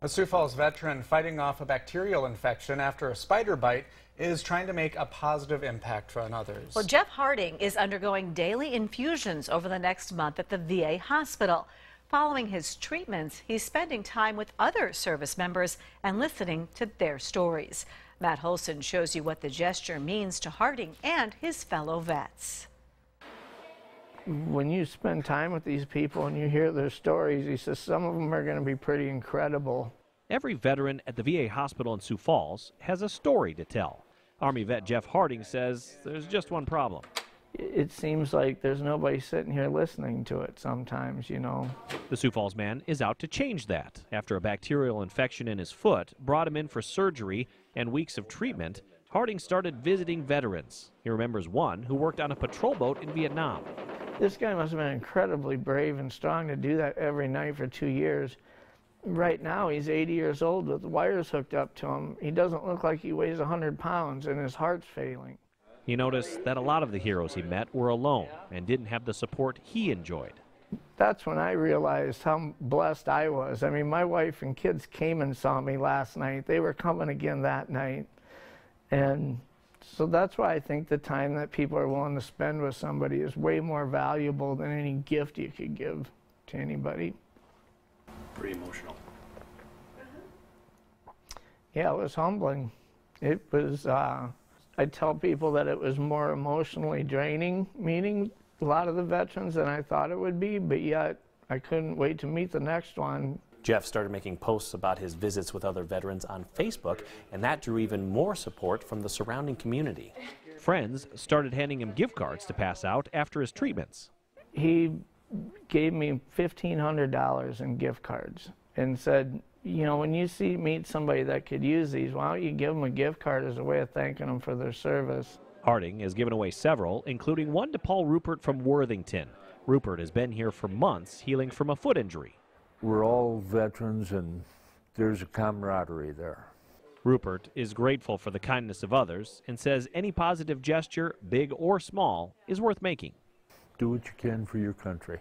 A Sioux Falls veteran fighting off a bacterial infection after a spider bite is trying to make a positive impact on others. Well, Jeff Harding is undergoing daily infusions over the next month at the VA hospital. Following his treatments, he's spending time with other service members and listening to their stories. Matt Holson shows you what the gesture means to Harding and his fellow vets. When you spend time with these people and you hear their stories, he says some of them are going to be pretty incredible. Every veteran at the VA hospital in Sioux Falls has a story to tell. Army vet Jeff Harding says there's just one problem. It seems like there's nobody sitting here listening to it sometimes, you know. The Sioux Falls man is out to change that after a bacterial infection in his foot brought him in for surgery and weeks of treatment. Harding started visiting veterans. He remembers one who worked on a patrol boat in Vietnam. This guy must have been incredibly brave and strong to do that every night for 2 years. Right now, he's 80 years old with wires hooked up to him. He doesn't look like he weighs 100 pounds, and his heart's failing. He noticed that a lot of the heroes he met were alone and didn't have the support he enjoyed. That's when I realized how blessed I was. I mean, my wife and kids came and saw me last night. They were coming again that night. And so that's why I think the time that people are willing to spend with somebody is way more valuable than any gift you could give to anybody. Pretty emotional. Yeah, it was humbling. It was, I tell people that it was more emotionally draining meeting a lot of the veterans than I thought it would be, but yet I couldn't wait to meet the next one. Jeff started making posts about his visits with other veterans on Facebook, and that drew even more support from the surrounding community. Friends started handing him gift cards to pass out after his treatments. He gave me $1,500 in gift cards and said, you know, when you meet somebody that could use these, why don't you give them a gift card as a way of thanking them for their service. Harding has given away several, including one to Paul Rupert from Worthington. Rupert has been here for months healing from a foot injury. We're all veterans, and there's a camaraderie there. Rupert is grateful for the kindness of others and says any positive gesture, big or small, is worth making. Do what you can for your country.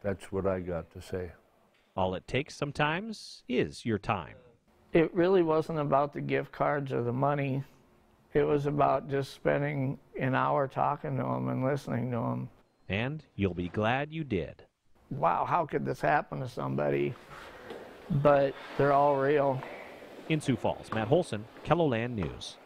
That's what I got to say. All it takes sometimes is your time. It really wasn't about the gift cards or the money. It was about just spending an hour talking to them and listening to them. And you'll be glad you did. Wow, how could this happen to somebody? But they're all real. In Sioux Falls, Matt Holson, KELOLAND News.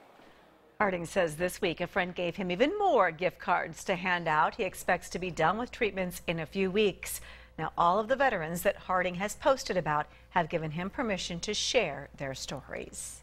Harding says this week a friend gave him even more gift cards to hand out. He expects to be done with treatments in a few weeks. Now, all of the veterans that Harding has posted about have given him permission to share their stories.